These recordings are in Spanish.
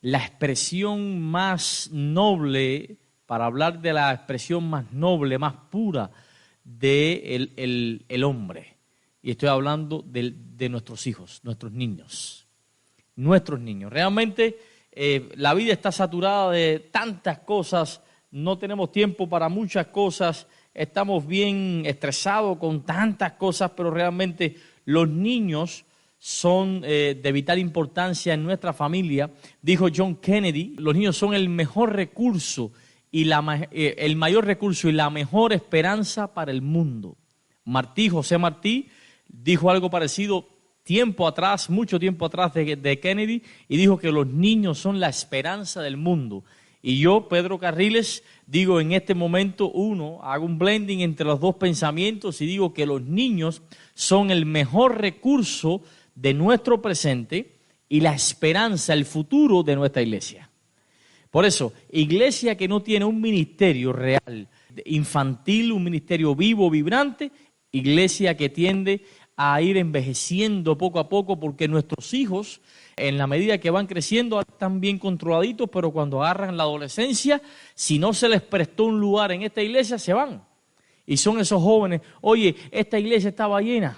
la expresión más noble, para hablar de la expresión más noble, más pura de el hombre. Y estoy hablando de nuestros hijos, nuestros niños. Nuestros niños. Realmente la vida está saturada de tantas cosas, no tenemos tiempo para muchas cosas, estamos bien estresados con tantas cosas, pero realmente los niños son de vital importancia en nuestra familia. Dijo John Kennedy, los niños son el mejor recurso y el mayor recurso y la mejor esperanza para el mundo. José Martí dijo algo parecido tiempo atrás, mucho tiempo atrás de Kennedy, y dijo que los niños son la esperanza del mundo. Y yo, Pedro Carriles, digo en este momento hago un blending entre los dos pensamientos y digo que los niños son el mejor recurso de nuestro presente y la esperanza, el futuro de nuestra iglesia. Por eso, iglesia que no tiene un ministerio real, infantil, un ministerio vivo, vibrante, iglesia que tiende a ir envejeciendo poco a poco, porque nuestros hijos, en la medida que van creciendo, están bien controladitos, pero cuando agarran la adolescencia, si no se les prestó un lugar en esta iglesia, se van. Y son esos jóvenes, oye, esta iglesia estaba llena,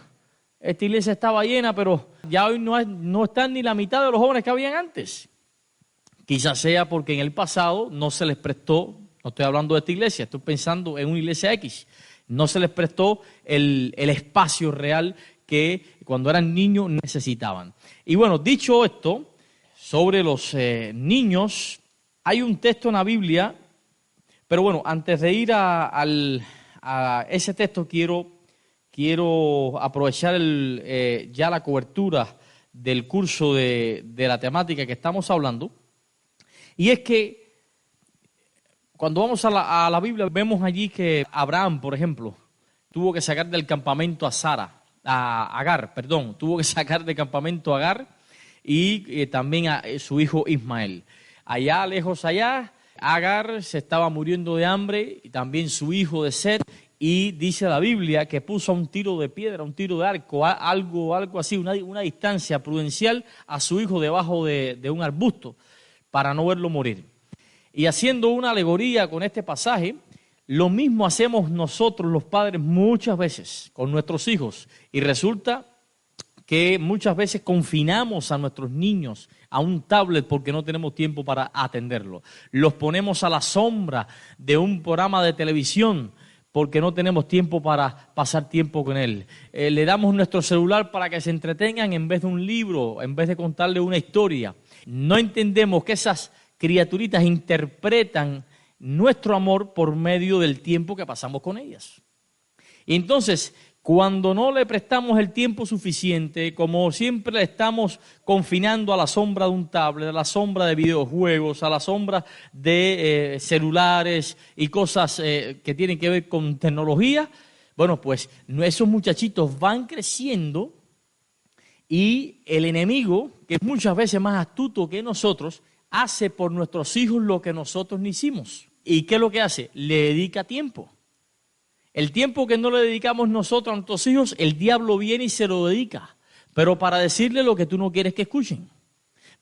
pero ya hoy no están ni la mitad de los jóvenes que habían antes. Quizás sea porque en el pasado no se les prestó, no estoy hablando de esta iglesia, estoy pensando en una iglesia X, no se les prestó el espacio real que cuando eran niños necesitaban. Y bueno, dicho esto, sobre los niños, hay un texto en la Biblia, pero bueno, antes de ir a ese texto quiero aprovechar ya la cobertura del curso de la temática que estamos hablando. Y es que cuando vamos a la Biblia vemos allí que Abraham, por ejemplo, tuvo que sacar del campamento a Agar, tuvo que sacar del campamento a Agar y también a su hijo Ismael. Allá, lejos allá, Agar se estaba muriendo de hambre y también su hijo de sed, y dice la Biblia que puso a un tiro de piedra, un tiro de arco, algo así, una distancia prudencial a su hijo debajo de un arbusto, para no verlo morir. Y haciendo una alegoría con este pasaje, lo mismo hacemos nosotros los padres muchas veces con nuestros hijos. Y resulta que muchas veces confinamos a nuestros niños a un tablet porque no tenemos tiempo para atenderlo. Los ponemos a la sombra de un programa de televisión porque no tenemos tiempo para pasar tiempo con él. Le damos nuestro celular para que se entretengan en vez de un libro, en vez de contarle una historia. No entendemos que esas criaturitas interpretan nuestro amor por medio del tiempo que pasamos con ellas. Y entonces, cuando no le prestamos el tiempo suficiente, como siempre le estamos confinando a la sombra de un tablet, a la sombra de videojuegos, a la sombra de celulares y cosas que tienen que ver con tecnología, bueno, pues esos muchachitos van creciendo y el enemigo, que es muchas veces más astuto que nosotros, hace por nuestros hijos lo que nosotros no hicimos. ¿Y qué es lo que hace? Le dedica tiempo. El tiempo que no le dedicamos nosotros a nuestros hijos, el diablo viene y se lo dedica. Pero para decirle lo que tú no quieres que escuchen.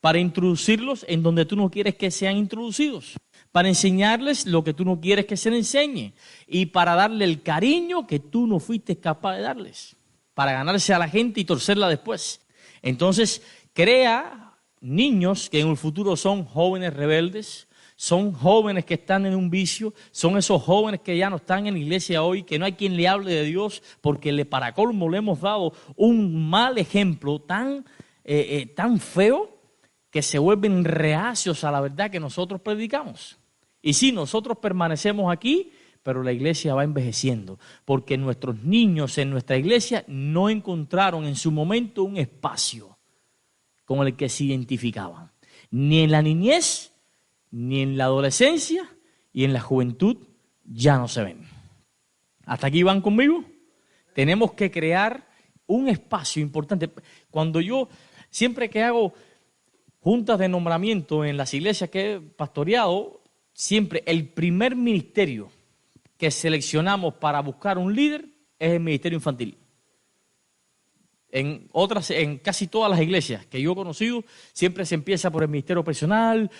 Para introducirlos en donde tú no quieres que sean introducidos. Para enseñarles lo que tú no quieres que se les enseñe. Y para darle el cariño que tú no fuiste capaz de darles. Para ganarse a la gente y torcerla después. Entonces, crea niños que en el futuro son jóvenes rebeldes, son jóvenes que están en un vicio, son esos jóvenes que ya no están en la iglesia hoy, que no hay quien le hable de Dios, porque para colmo le hemos dado un mal ejemplo tan feo que se vuelven reacios a la verdad que nosotros predicamos. Y sí, nosotros permanecemos aquí, pero la iglesia va envejeciendo, porque nuestros niños en nuestra iglesia no encontraron en su momento un espacio con el que se identificaban, ni en la niñez, ni en la adolescencia, y en la juventud ya no se ven. ¿Hasta aquí van conmigo? Tenemos que crear un espacio importante. Cuando yo, siempre que hago juntas de nombramiento en las iglesias que he pastoreado, siempre el primer ministerio que seleccionamos para buscar un líder es el ministerio infantil. En casi todas las iglesias que yo he conocido, siempre se empieza por el ministerio personal,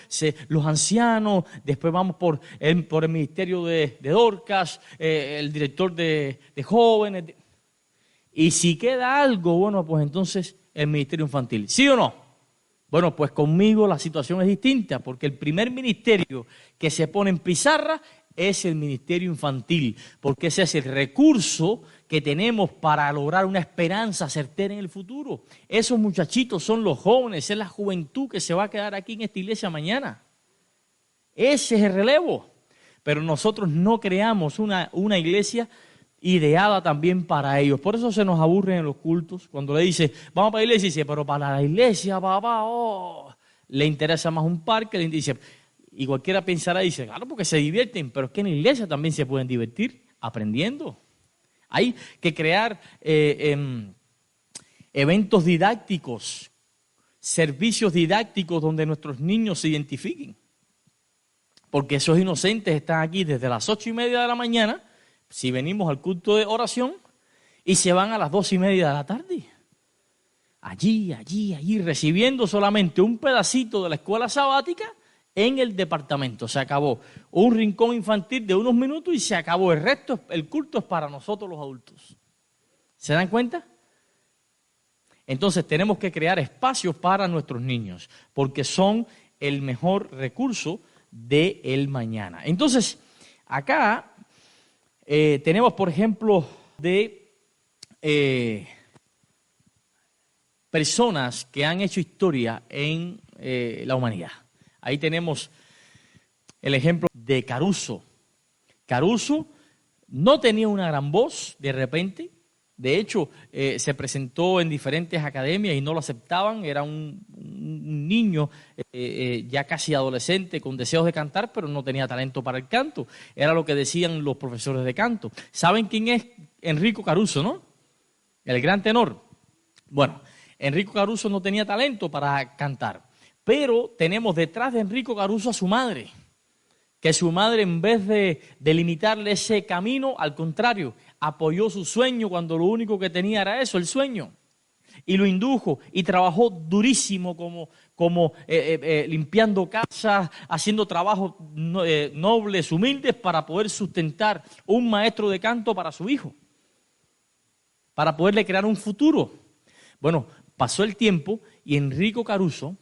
los ancianos, después vamos por el ministerio de Dorcas, el director de jóvenes. Y si queda algo, bueno, pues entonces el ministerio infantil. ¿Sí o no? Bueno, pues conmigo la situación es distinta, porque el primer ministerio que se pone en pizarra es el ministerio infantil, porque ese es el recurso que tenemos para lograr una esperanza certera en el futuro. Esos muchachitos son los jóvenes, es la juventud que se va a quedar aquí en esta iglesia mañana. Ese es el relevo. Pero nosotros no creamos una iglesia ideada también para ellos. Por eso se nos aburren en los cultos. Cuando le dice, vamos para la iglesia, dice, pero para la iglesia, papá, le interesa más un parque, le dice, y cualquiera pensará, dice, claro, porque se divierten, pero es que en la iglesia también se pueden divertir aprendiendo. Hay que crear eventos didácticos, servicios didácticos donde nuestros niños se identifiquen. Porque esos inocentes están aquí desde las 8:30 de la mañana, si venimos al culto de oración, y se van a las 2:30 de la tarde. Allí, recibiendo solamente un pedacito de la escuela sabática en el departamento. Se acabó. Un rincón infantil de unos minutos y se acabó. El resto, el culto es para nosotros los adultos. ¿Se dan cuenta? Entonces tenemos que crear espacios para nuestros niños, porque son el mejor recurso del mañana. Entonces, acá tenemos, por ejemplo, de personas que han hecho historia en la humanidad. Ahí tenemos el ejemplo de Caruso. Caruso no tenía una gran voz de repente. De hecho, se presentó en diferentes academias y no lo aceptaban. Era un niño ya casi adolescente con deseos de cantar, pero no tenía talento para el canto. Era lo que decían los profesores de canto. ¿Saben quién es Enrico Caruso, no? El gran tenor. Bueno, Enrico Caruso no tenía talento para cantar. Pero tenemos detrás de Enrico Caruso a su madre, que su madre, en vez de limitarle ese camino, al contrario, apoyó su sueño cuando lo único que tenía era eso, el sueño. Y lo indujo y trabajó durísimo como limpiando casas, haciendo trabajos nobles, humildes, para poder sustentar un maestro de canto para su hijo, para poderle crear un futuro. Bueno, pasó el tiempo y Enrico Caruso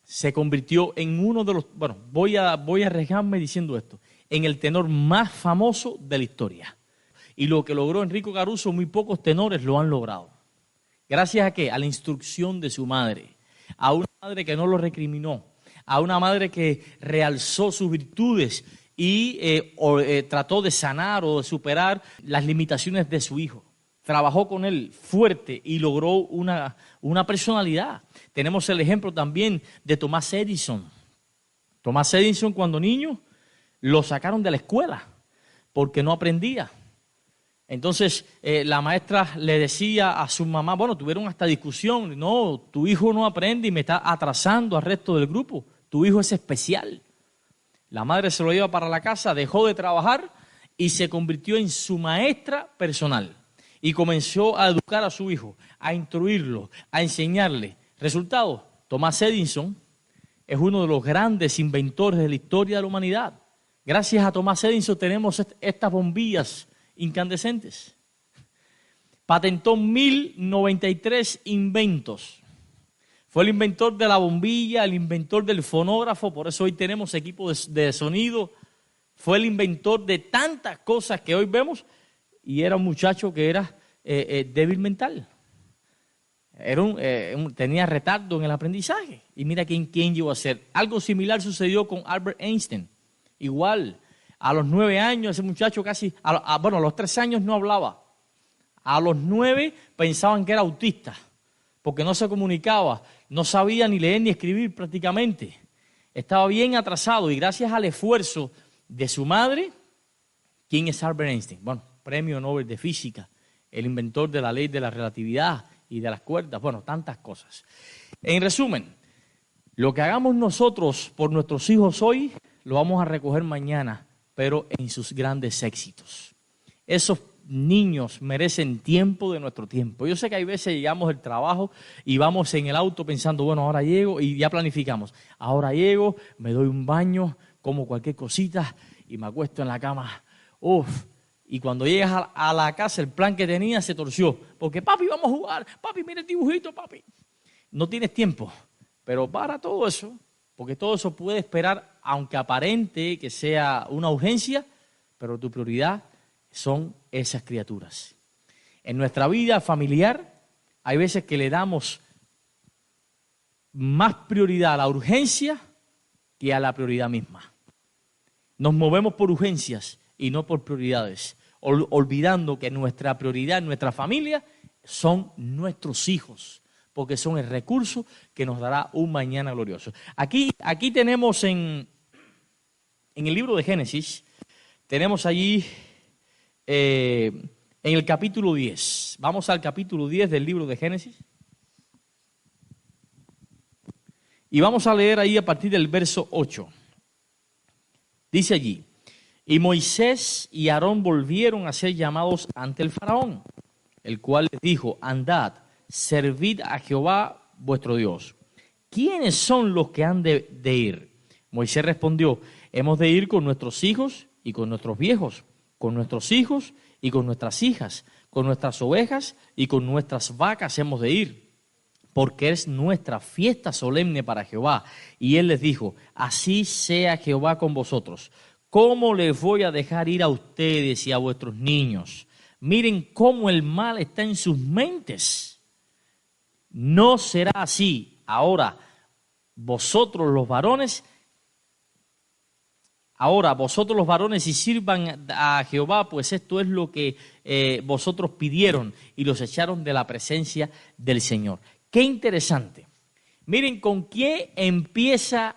se convirtió en uno de los, bueno, voy a arriesgarme diciendo esto, en el tenor más famoso de la historia. Y lo que logró Enrico Caruso, muy pocos tenores lo han logrado. ¿Gracias a qué? A la instrucción de su madre. A una madre que no lo recriminó. A una madre que realzó sus virtudes y trató de sanar o de superar las limitaciones de su hijo. Trabajó con él fuerte y logró una personalidad. Tenemos el ejemplo también de Thomas Edison. Thomas Edison, cuando niño, lo sacaron de la escuela porque no aprendía. Entonces la maestra le decía a su mamá, bueno, tuvieron hasta discusión, no, tu hijo no aprende y me está atrasando al resto del grupo, tu hijo es especial. La madre se lo lleva para la casa, dejó de trabajar y se convirtió en su maestra personal. Y comenzó a educar a su hijo, a instruirlo, a enseñarle. Resultado, Thomas Edison es uno de los grandes inventores de la historia de la humanidad. Gracias a Thomas Edison tenemos estas bombillas incandescentes. Patentó 1093 inventos. Fue el inventor de la bombilla, el inventor del fonógrafo, por eso hoy tenemos equipos de sonido. Fue el inventor de tantas cosas que hoy vemos. Y era un muchacho que era débil mental. Tenía retardo en el aprendizaje. Y mira quién llegó a ser. Algo similar sucedió con Albert Einstein. Igual, a los 9 años, ese muchacho casi, a los 3 años no hablaba. A los 9 pensaban que era autista, porque no se comunicaba, no sabía ni leer ni escribir prácticamente. Estaba bien atrasado y gracias al esfuerzo de su madre, ¿quién es Albert Einstein? Bueno, Premio Nobel de Física, el inventor de la ley de la relatividad y de las cuerdas, bueno, tantas cosas. En resumen, lo que hagamos nosotros por nuestros hijos hoy, lo vamos a recoger mañana, pero en sus grandes éxitos. Esos niños merecen tiempo de nuestro tiempo. Yo sé que hay veces llegamos del trabajo y vamos en el auto pensando, bueno, ahora llego y ya planificamos. Ahora llego, me doy un baño, como cualquier cosita y me acuesto en la cama. Uf. Y cuando llegas a la casa, el plan que tenía se torció. Porque, papi, vamos a jugar. Papi, mira el dibujito, papi. No tienes tiempo. Pero para todo eso, porque todo eso puede esperar, aunque aparente que sea una urgencia, pero tu prioridad son esas criaturas. En nuestra vida familiar hay veces que le damos más prioridad a la urgencia que a la prioridad misma. Nos movemos por urgencias y no por prioridades, olvidando que nuestra prioridad en nuestra familia son nuestros hijos, porque son el recurso que nos dará un mañana glorioso. Aquí tenemos en el libro de Génesis, tenemos allí en el capítulo 10. Vamos al capítulo 10 del libro de Génesis. Y vamos a leer ahí a partir del verso 8. Dice allí, y Moisés y Aarón volvieron a ser llamados ante el faraón, el cual les dijo, andad, servid a Jehová vuestro Dios. ¿Quiénes son los que han de ir? Moisés respondió, hemos de ir con nuestros hijos y con nuestros viejos, con nuestros hijos y con nuestras hijas, con nuestras ovejas y con nuestras vacas hemos de ir, porque es nuestra fiesta solemne para Jehová. Y él les dijo, así sea Jehová con vosotros. ¿Cómo les voy a dejar ir a ustedes y a vuestros niños? Miren cómo el mal está en sus mentes. No será así. Ahora, vosotros los varones, y sirvan a Jehová, pues esto es lo que vosotros pidieron, y los echaron de la presencia del Señor. Qué interesante. Miren con qué empieza.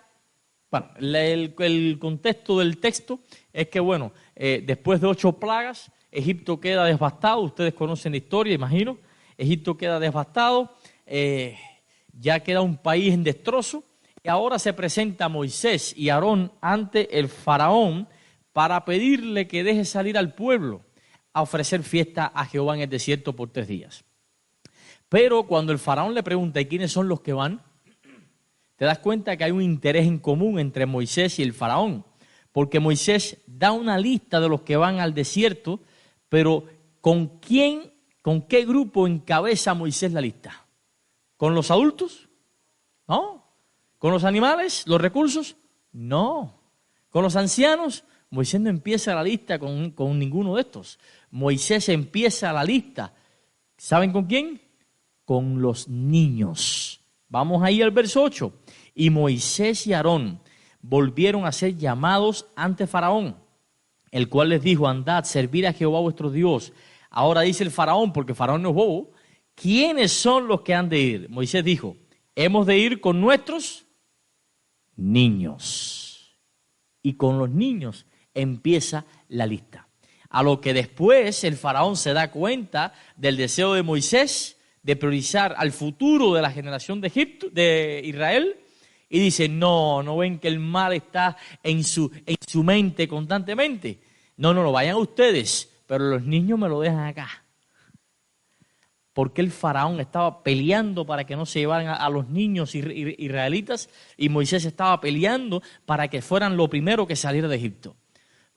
Bueno, el contexto del texto es que, bueno, después de 8 plagas, Egipto queda devastado. Ustedes conocen la historia, imagino. Egipto queda devastado, ya queda un país en destrozo. Y ahora se presenta Moisés y Aarón ante el faraón para pedirle que deje salir al pueblo a ofrecer fiesta a Jehová en el desierto por 3 días. Pero cuando el faraón le pregunta, ¿y quiénes son los que van?, te das cuenta que hay un interés en común entre Moisés y el faraón, porque Moisés da una lista de los que van al desierto, pero ¿con qué grupo encabeza Moisés la lista? ¿Con los adultos? No. ¿Con los animales, los recursos? No. ¿Con los ancianos? Moisés no empieza la lista con ninguno de estos. Moisés empieza la lista, ¿saben con quién? Con los niños. Vamos ahí al verso 8. Y Moisés y Aarón volvieron a ser llamados ante Faraón, el cual les dijo, andad, servir a Jehová vuestro Dios. Ahora dice el Faraón, porque Faraón no es bobo, ¿quiénes son los que han de ir? Moisés dijo, hemos de ir con nuestros niños. Y con los niños empieza la lista. A lo que después el Faraón se da cuenta del deseo de Moisés de priorizar al futuro de la generación de Egipto, de Israel, y dice, no ven que el mal está en su mente constantemente. No, vayan ustedes, pero los niños me lo dejan acá. Porque el faraón estaba peleando para que no se llevaran a los niños israelitas y Moisés estaba peleando para que fueran lo primero que saliera de Egipto.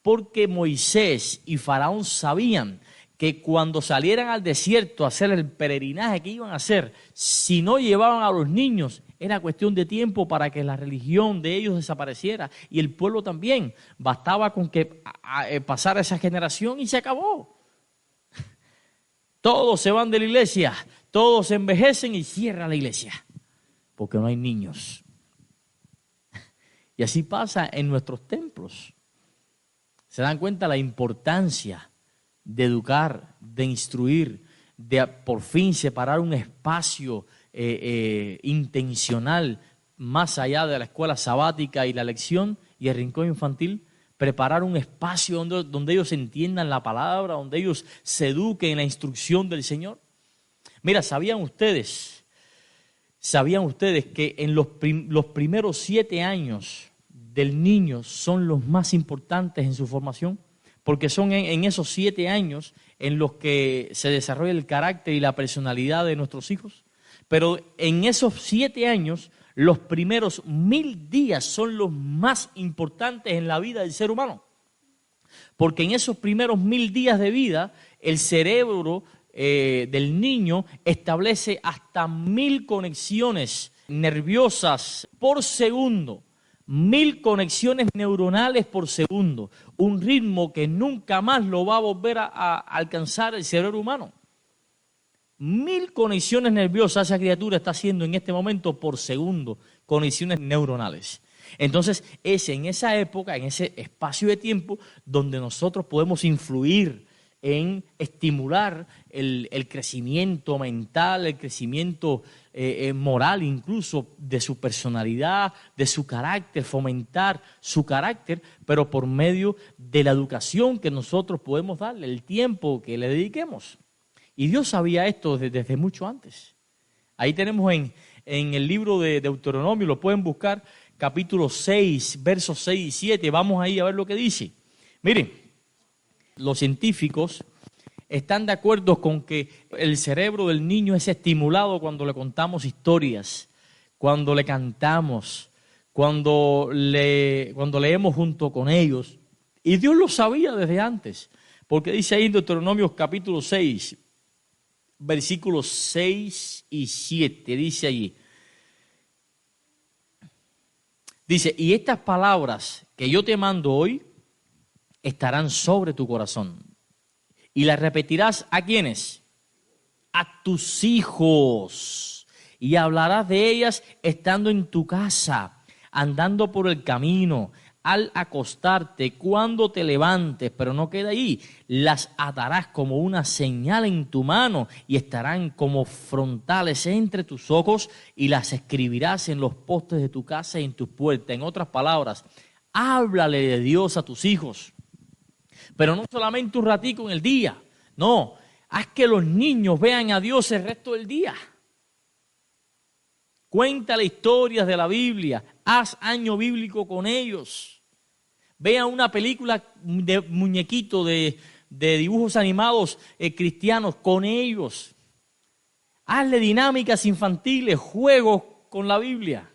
Porque Moisés y faraón sabían que cuando salieran al desierto a hacer el peregrinaje que iban a hacer, si no llevaban a los niños, era cuestión de tiempo para que la religión de ellos desapareciera y el pueblo también. Bastaba con que pasara esa generación y se acabó. Todos se van de la iglesia, todos se envejecen y cierra la iglesia, porque no hay niños. Y así pasa en nuestros templos. Se dan cuenta la importancia de educar, de instruir, de por fin separar un espacio intencional más allá de la escuela sabática y la lección y el rincón infantil, preparar un espacio donde ellos entiendan la palabra, donde ellos se eduquen en la instrucción del Señor. Mira, ¿sabían ustedes que en los primeros 7 años del niño son los más importantes en su formación? porque son en esos 7 años en los que se desarrolla el carácter y la personalidad de nuestros hijos. Pero en esos 7 años, los primeros 1000 días son los más importantes en la vida del ser humano. Porque en esos primeros 1000 días de vida, el cerebro del niño establece hasta 1000 conexiones nerviosas por segundo. 1000 conexiones neuronales por segundo. Un ritmo que nunca más lo va a volver a alcanzar el cerebro humano. 1000 conexiones nerviosas esa criatura está haciendo en este momento por segundo, conexiones neuronales. Entonces, es en esa época, en ese espacio de tiempo, donde nosotros podemos influir en estimular el crecimiento mental, el crecimiento moral incluso de su personalidad, de su carácter, fomentar su carácter, pero por medio de la educación que nosotros podemos darle, el tiempo que le dediquemos. Y Dios sabía esto desde mucho antes. Ahí tenemos en el libro de Deuteronomio, lo pueden buscar, capítulo 6, versos 6 y 7. Vamos ahí a ver lo que dice. Miren, los científicos están de acuerdo con que el cerebro del niño es estimulado cuando le contamos historias, cuando le cantamos, cuando leemos junto con ellos. Y Dios lo sabía desde antes, porque dice ahí en Deuteronomio capítulo 6, versículos 6 y 7, dice allí. Dice, y estas palabras que yo te mando hoy estarán sobre tu corazón. Y las repetirás ¿a quiénes? A tus hijos. Y hablarás de ellas estando en tu casa, andando por el camino, al acostarte, cuando te levantes, pero no queda ahí. Las atarás como una señal en tu mano y estarán como frontales entre tus ojos y las escribirás en los postes de tu casa y en tus puertas. En otras palabras, háblale de Dios a tus hijos. Pero no solamente un ratico en el día, no, haz que los niños vean a Dios el resto del día. Cuéntale historias de la Biblia, haz año bíblico con ellos. Vea una película de muñequito, de dibujos animados cristianos con ellos. Hazle dinámicas infantiles, juegos con la Biblia.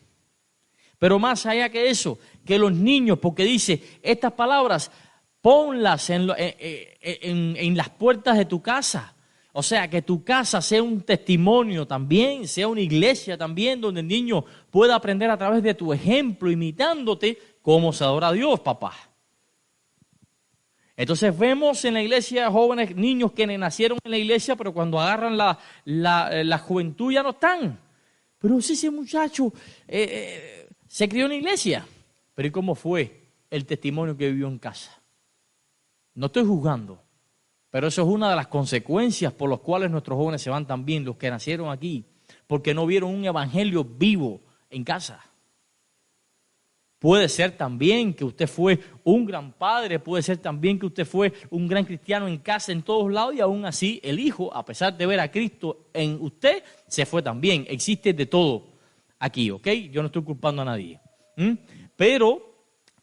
Pero más allá que eso, que los niños, porque dice, estas palabras, ponlas en las puertas de tu casa. O sea, que tu casa sea un testimonio también, sea una iglesia también, donde el niño pueda aprender a través de tu ejemplo, imitándote, cómo se adora a Dios, papá. Entonces vemos en la iglesia jóvenes, niños que nacieron en la iglesia, pero cuando agarran la juventud ya no están. Pero si ese muchacho se crió en la iglesia. Pero ¿y cómo fue el testimonio que vivió en casa? No estoy juzgando, pero eso es una de las consecuencias por las cuales nuestros jóvenes se van también, los que nacieron aquí, porque no vieron un evangelio vivo en casa. Puede ser también que usted fue un gran padre, puede ser también que usted fue un gran cristiano en casa, en todos lados, y aún así el hijo, a pesar de ver a Cristo en usted, se fue también. Existe de todo aquí, ¿ok? Yo no estoy culpando a nadie. Pero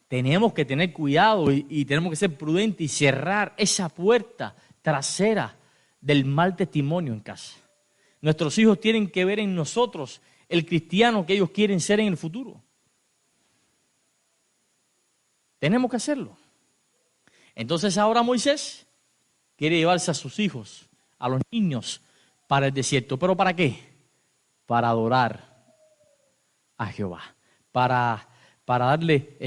tenemos que tener cuidado y tenemos que ser prudentes y cerrar esa puerta trasera del mal testimonio en casa. Nuestros hijos tienen que ver en nosotros el cristiano que ellos quieren ser en el futuro. Tenemos que hacerlo. Entonces ahora Moisés quiere llevarse a sus hijos, a los niños, para el desierto. ¿Pero para qué? Para adorar a Jehová, para darle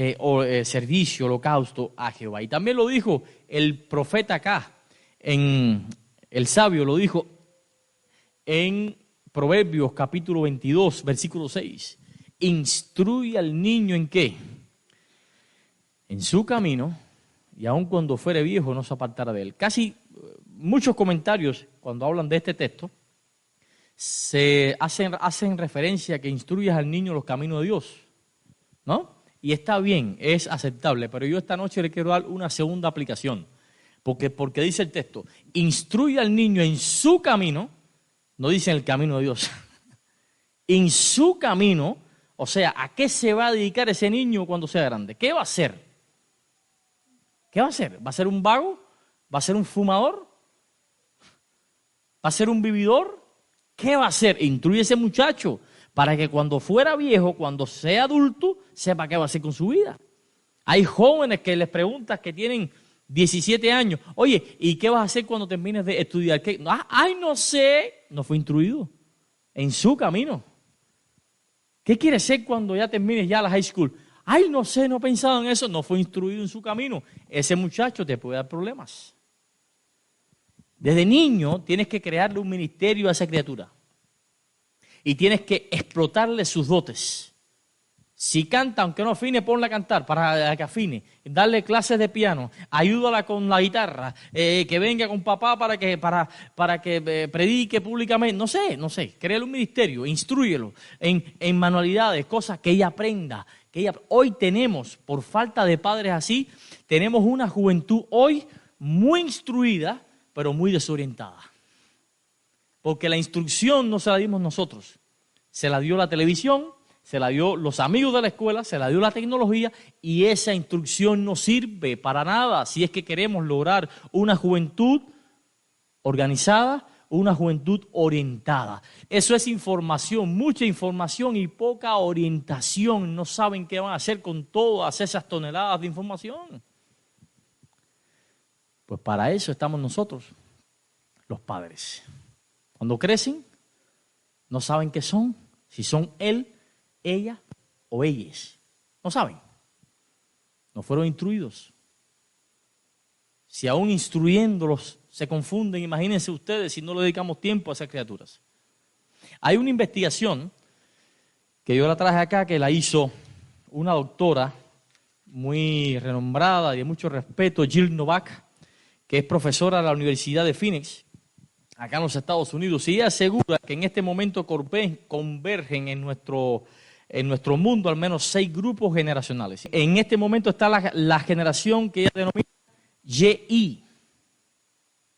servicio, holocausto a Jehová. Y también lo dijo el profeta acá, el sabio lo dijo en Proverbios capítulo 22, versículo 6. Instruye al niño ¿en qué? En su camino, y aun cuando fuere viejo no se apartará de él. Casi muchos comentarios cuando hablan de este texto se hacen referencia a que instruyas al niño los caminos de Dios, ¿no? Y está bien, es aceptable, pero yo esta noche le quiero dar una segunda aplicación, porque dice el texto, instruye al niño en su camino, no dice en el camino de Dios, en su camino, o sea, ¿a qué se va a dedicar ese niño cuando sea grande? ¿Qué va a hacer? ¿Qué va a hacer? ¿Va a ser un vago? ¿Va a ser un fumador? ¿Va a ser un vividor? ¿Qué va a hacer? Instruye a ese muchacho para que cuando fuera viejo, cuando sea adulto, sepa qué va a hacer con su vida. Hay jóvenes que les preguntas que tienen 17 años, oye, ¿y qué vas a hacer cuando termines de estudiar? ¿Qué? Ay, no sé. No fue instruido en su camino. ¿Qué quiere ser cuando ya termines ya la high school? Ay, no sé, no he pensado en eso. No fue instruido en su camino. Ese muchacho te puede dar problemas. Desde niño tienes que crearle un ministerio a esa criatura. Y tienes que explotarle sus dotes. Si canta, aunque no afine, ponla a cantar para que afine. Darle clases de piano, ayúdala con la guitarra, que venga con papá para que predique públicamente. No sé, créale un ministerio, instrúyelo en manualidades, cosas que ella aprenda. Hoy tenemos, por falta de padres así, tenemos una juventud hoy muy instruida, pero muy desorientada. Porque la instrucción no se la dimos nosotros, se la dio la televisión, se la dio los amigos de la escuela, se la dio la tecnología y esa instrucción no sirve para nada si es que queremos lograr una juventud organizada, una juventud orientada. Eso es información, mucha información y poca orientación. No saben qué van a hacer con todas esas toneladas de información. Pues para eso estamos nosotros, los padres. Cuando crecen, no saben qué son, si son él, ella o ellas. No saben. No fueron instruidos. Si aún instruyéndolos se confunden, imagínense ustedes si no le dedicamos tiempo a esas criaturas. Hay una investigación que yo la traje acá, que la hizo una doctora muy renombrada y de mucho respeto, Jill Novak, que es profesora de la Universidad de Phoenix, acá en los Estados Unidos, y ella asegura que en este momento convergen en nuestro mundo al menos 6 grupos generacionales. En este momento está la generación que ella denomina Y,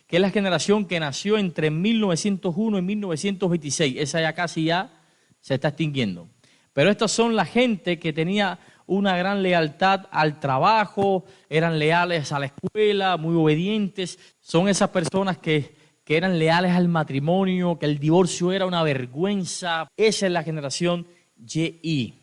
que es la generación que nació entre 1901 y 1926. Esa ya casi ya se está extinguiendo. Pero estas son la gente que tenía una gran lealtad al trabajo, eran leales a la escuela, muy obedientes. Son esas personas que eran leales al matrimonio, que el divorcio era una vergüenza. Esa es la generación Y.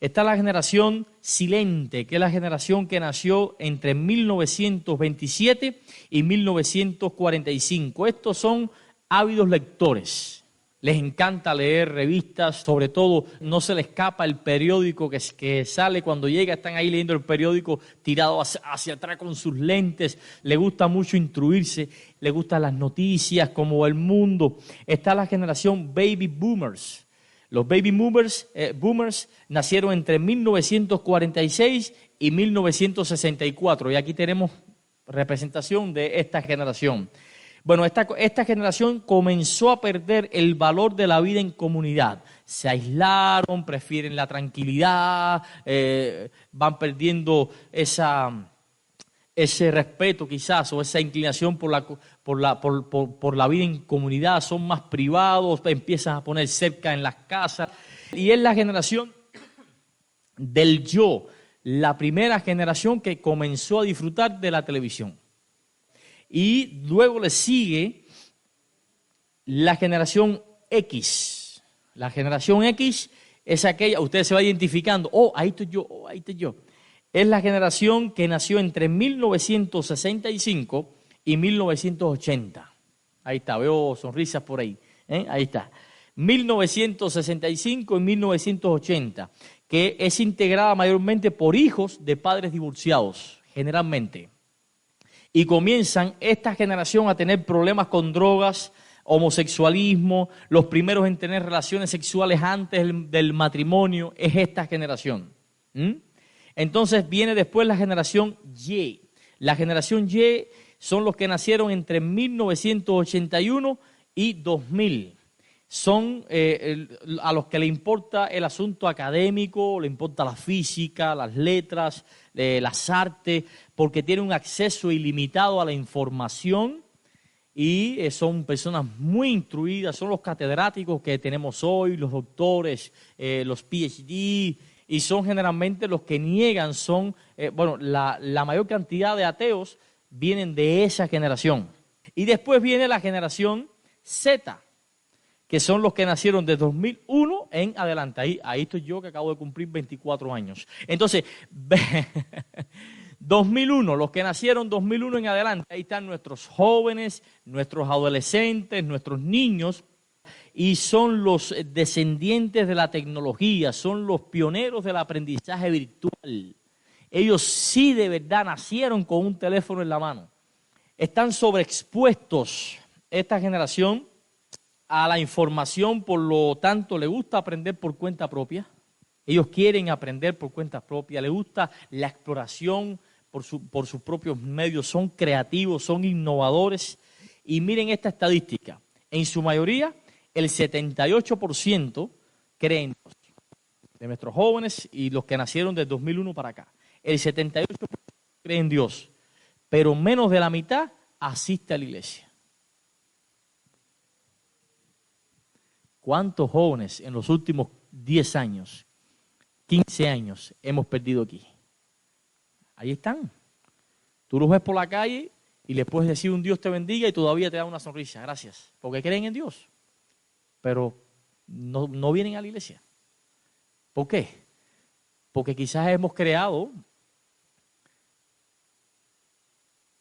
Está la generación silente, que es la generación que nació entre 1927 y 1945. Estos son ávidos lectores. Les encanta leer revistas, sobre todo no se les escapa el periódico que sale cuando llega, están ahí leyendo el periódico tirado hacia atrás con sus lentes. Les gusta mucho instruirse, les gustan las noticias, como el mundo. Está la generación baby boomers. Los baby boomers nacieron entre 1946 y 1964 y aquí tenemos representación de esta generación. Bueno, esta generación comenzó a perder el valor de la vida en comunidad. Se aislaron, prefieren la tranquilidad, van perdiendo ese respeto quizás o esa inclinación por la vida en comunidad, son más privados, empiezan a poner cerca en las casas. Y es la generación del yo, la primera generación que comenzó a disfrutar de la televisión. Y luego le sigue la generación X. La generación X es aquella, usted se va identificando, ahí estoy yo, ahí estoy yo. Es la generación que nació entre 1965 y 1980. Ahí está, veo sonrisas por ahí. Ahí está. 1965 y 1980, que es integrada mayormente por hijos de padres divorciados, generalmente. Y comienzan esta generación a tener problemas con drogas, homosexualismo, los primeros en tener relaciones sexuales antes del matrimonio, es esta generación. Entonces viene después la generación Y. La generación Y son los que nacieron entre 1981 y 2000. Son a los que le importa el asunto académico, le importa la física, las letras, las artes, porque tienen un acceso ilimitado a la información y son personas muy instruidas, son los catedráticos que tenemos hoy, los doctores, los PhD, y son generalmente los que niegan, la mayor cantidad de ateos vienen de esa generación. Y después viene la generación Z, que son los que nacieron de 2001 en adelante. Ahí estoy yo, que acabo de cumplir 24 años. Entonces, 2001, los que nacieron 2001 en adelante, ahí están nuestros jóvenes, nuestros adolescentes, nuestros niños, y son los descendientes de la tecnología, son los pioneros del aprendizaje virtual. Ellos sí de verdad nacieron con un teléfono en la mano. Están sobreexpuestos esta generación a la información, por lo tanto, le gusta aprender por cuenta propia. Ellos quieren aprender por cuenta propia, les gusta la exploración por sus propios medios, son creativos, son innovadores. Y miren esta estadística, en su mayoría, el 78% creen en Dios, de nuestros jóvenes y los que nacieron de 2001 para acá. El 78% cree en Dios, pero menos de la mitad asiste a la iglesia. ¿Cuántos jóvenes en los últimos 10 años, 15 años hemos perdido aquí? Ahí están. Tú los ves por la calle y les puedes decir un Dios te bendiga y todavía te da una sonrisa. Gracias. Porque creen en Dios. Pero no vienen a la iglesia. ¿Por qué? Porque quizás hemos creado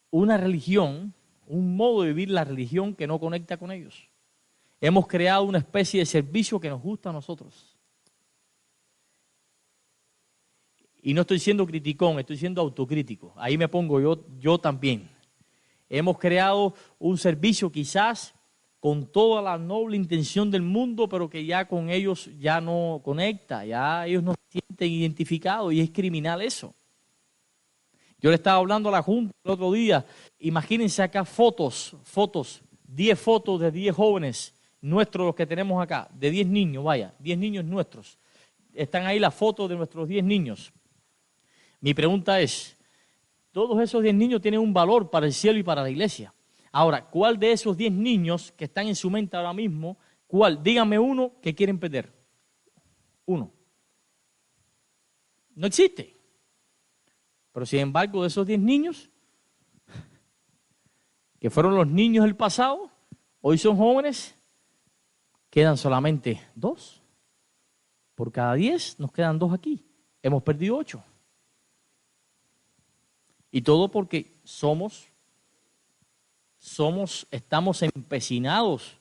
una religión, un modo de vivir la religión que no conecta con ellos. Hemos creado una especie de servicio que nos gusta a nosotros. Y no estoy siendo criticón, estoy siendo autocrítico. Ahí me pongo yo también. Hemos creado un servicio quizás con toda la noble intención del mundo, pero que ya con ellos ya no conecta, ya ellos no se sienten identificados y es criminal eso. Yo le estaba hablando a la Junta el otro día, imagínense acá fotos, 10 fotos de 10 jóvenes nuestros, los que tenemos acá, de 10 niños, 10 niños nuestros. Están ahí las fotos de nuestros 10 niños. Mi pregunta es, todos esos 10 niños tienen un valor para el cielo y para la iglesia. Ahora, ¿cuál de esos 10 niños que están en su mente ahora mismo, díganme uno que quieren perder? Uno. No existe. Pero sin embargo, de esos 10 niños, que fueron los niños del pasado, hoy son jóvenes, quedan solamente 2. Por cada 10 nos quedan 2 aquí. Hemos perdido 8. Y todo porque estamos empecinados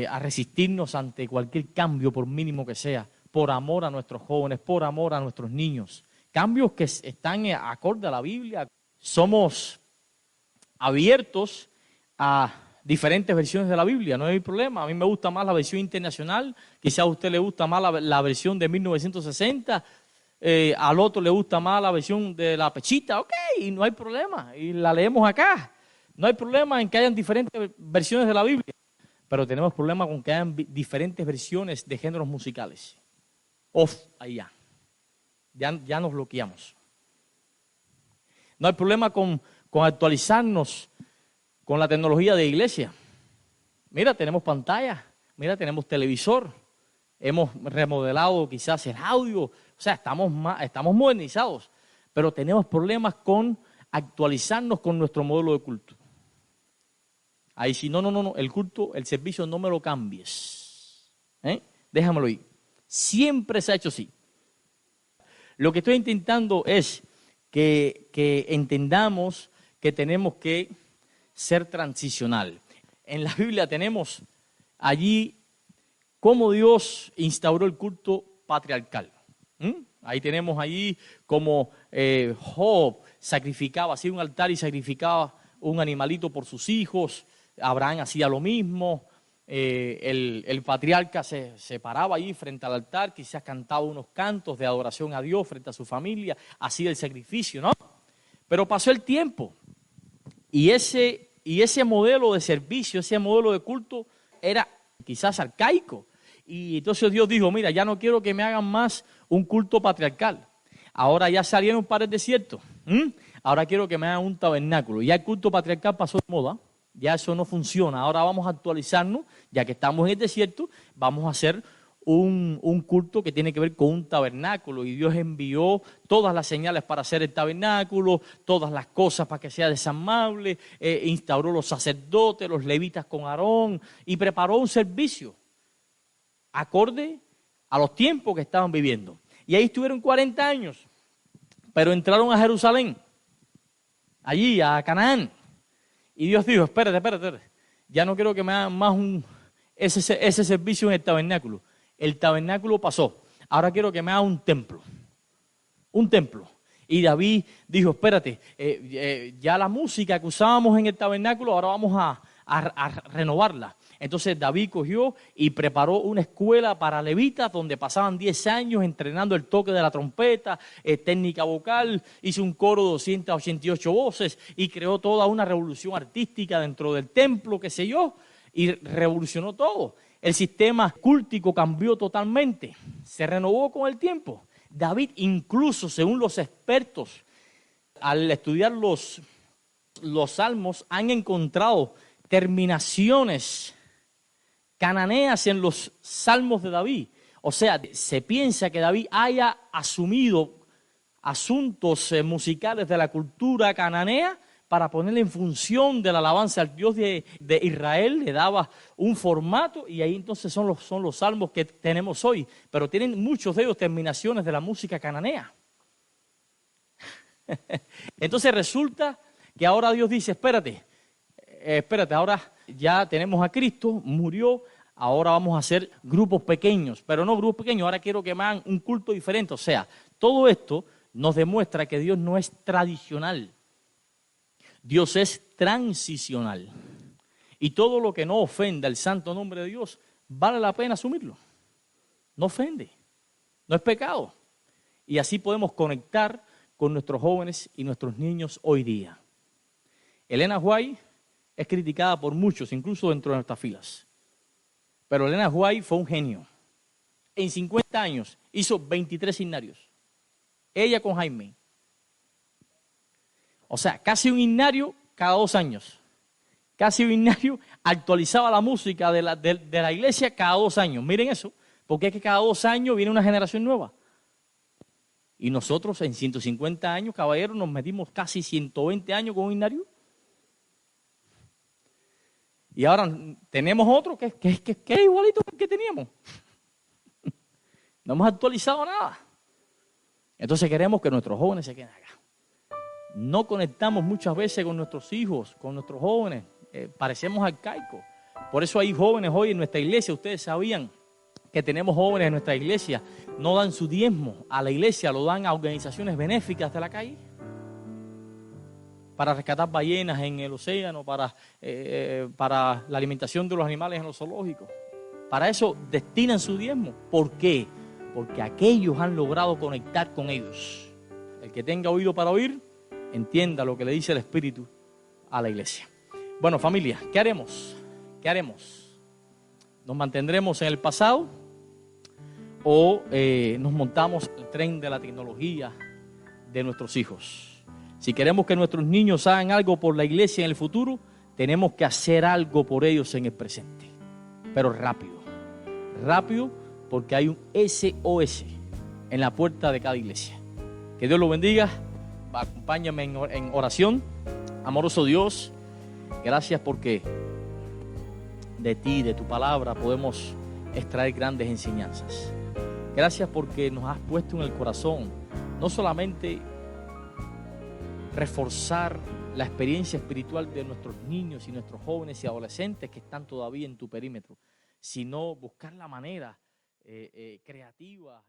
a resistirnos ante cualquier cambio, por mínimo que sea, por amor a nuestros jóvenes, por amor a nuestros niños. Cambios que están acorde a la Biblia. Somos abiertos a diferentes versiones de la Biblia, no hay problema. A mí me gusta más la versión internacional, quizás a usted le gusta más la versión de 1960, al otro le gusta más la versión de la Pechita, ok, y no hay problema, y la leemos acá. No hay problema en que hayan diferentes versiones de la Biblia, pero tenemos problema con que hayan diferentes versiones de géneros musicales. Ahí ya nos bloqueamos. No hay problema con actualizarnos con la tecnología de iglesia. Mira, tenemos pantalla, mira, tenemos televisor, hemos remodelado quizás el audio, o sea, estamos modernizados, pero tenemos problemas con actualizarnos con nuestro modelo de culto. Ahí sí, no, el culto, el servicio no me lo cambies. Déjamelo ir. Siempre se ha hecho así. Lo que estoy intentando es que entendamos que tenemos que ser transicional. En la Biblia tenemos allí cómo Dios instauró el culto patriarcal. Ahí tenemos allí cómo Job sacrificaba, hacía un altar y sacrificaba un animalito por sus hijos. Abraham hacía lo mismo. El patriarca se paraba allí frente al altar, quizás cantaba unos cantos de adoración a Dios frente a su familia, hacía el sacrificio, ¿no? Pero pasó el tiempo y ese modelo de servicio, ese modelo de culto era quizás arcaico. Y entonces Dios dijo, mira, ya no quiero que me hagan más un culto patriarcal. Ahora ya salieron para el desierto. Ahora quiero que me hagan un tabernáculo. Ya el culto patriarcal pasó de moda. Ya eso no funciona. Ahora vamos a actualizarnos, ya que estamos en el desierto, vamos a hacer un culto que tiene que ver con un tabernáculo, y Dios envió todas las señales para hacer el tabernáculo, todas las cosas para que sea desamable, instauró los sacerdotes, los levitas con Aarón, y preparó un servicio acorde a los tiempos que estaban viviendo. Y ahí estuvieron 40 años, pero entraron a Jerusalén, allí a Canaán, y Dios dijo, espérate, ya no quiero que me hagan más ese servicio en el tabernáculo. El tabernáculo pasó, ahora quiero que me haga un templo. Y David dijo, espérate, ya la música que usábamos en el tabernáculo, ahora vamos a renovarla. Entonces David cogió y preparó una escuela para levitas donde pasaban 10 años entrenando el toque de la trompeta, técnica vocal, hizo un coro de 288 voces y creó toda una revolución artística dentro del templo, qué sé yo, y revolucionó todo. El sistema cúltico cambió totalmente, se renovó con el tiempo. David, incluso según los expertos, al estudiar los salmos, han encontrado terminaciones cananeas en los salmos de David. O sea, se piensa que David haya asumido asuntos musicales de la cultura cananea para ponerle en función de la alabanza al Dios de Israel, le daba un formato, y ahí entonces son los salmos que tenemos hoy, pero tienen muchos de ellos terminaciones de la música cananea. Entonces resulta que ahora Dios dice, espérate, ahora ya tenemos a Cristo, murió, ahora vamos a hacer grupos pequeños, pero no grupos pequeños, ahora quiero que me hagan un culto diferente. O sea, todo esto nos demuestra que Dios no es tradicional, Dios es transicional. Y todo lo que no ofenda el santo nombre de Dios, vale la pena asumirlo. No ofende, no es pecado. Y así podemos conectar con nuestros jóvenes y nuestros niños hoy día. Elena White es criticada por muchos, incluso dentro de nuestras filas. Pero Elena White fue un genio. En 50 años hizo 23 himnarios. Ella con Jaime. O sea, casi un himnario cada 2 años. Casi un himnario, actualizaba la música de la iglesia cada 2 años. Miren eso, porque es que cada 2 años viene una generación nueva. Y nosotros en 150 años, caballeros, nos metimos casi 120 años con un himnario. Y ahora tenemos otro que es igualito al que teníamos. No hemos actualizado nada. Entonces queremos que nuestros jóvenes se queden acá. No conectamos muchas veces con nuestros hijos, con nuestros jóvenes. Parecemos arcaicos. Por eso hay jóvenes hoy en nuestra iglesia. Ustedes sabían que tenemos jóvenes en nuestra iglesia. No dan su diezmo a la iglesia, lo dan a organizaciones benéficas de la calle. Para rescatar ballenas en el océano, para la alimentación de los animales en los zoológicos. Para eso destinan su diezmo. ¿Por qué? Porque aquellos han logrado conectar con ellos. El que tenga oído para oír, entienda lo que le dice el Espíritu a la iglesia. Bueno, familia, ¿qué haremos? ¿Qué haremos? ¿Nos mantendremos en el pasado o nos montamos el tren de la tecnología de nuestros hijos? Si queremos que nuestros niños hagan algo por la iglesia en el futuro, tenemos que hacer algo por ellos en el presente. Pero rápido. Rápido, porque hay un SOS en la puerta de cada iglesia. Que Dios lo bendiga. Acompáñame en oración. Amoroso Dios, gracias porque de ti, de tu palabra, podemos extraer grandes enseñanzas. Gracias porque nos has puesto en el corazón no solamente reforzar la experiencia espiritual de nuestros niños y nuestros jóvenes y adolescentes que están todavía en tu perímetro, sino buscar la manera creativa.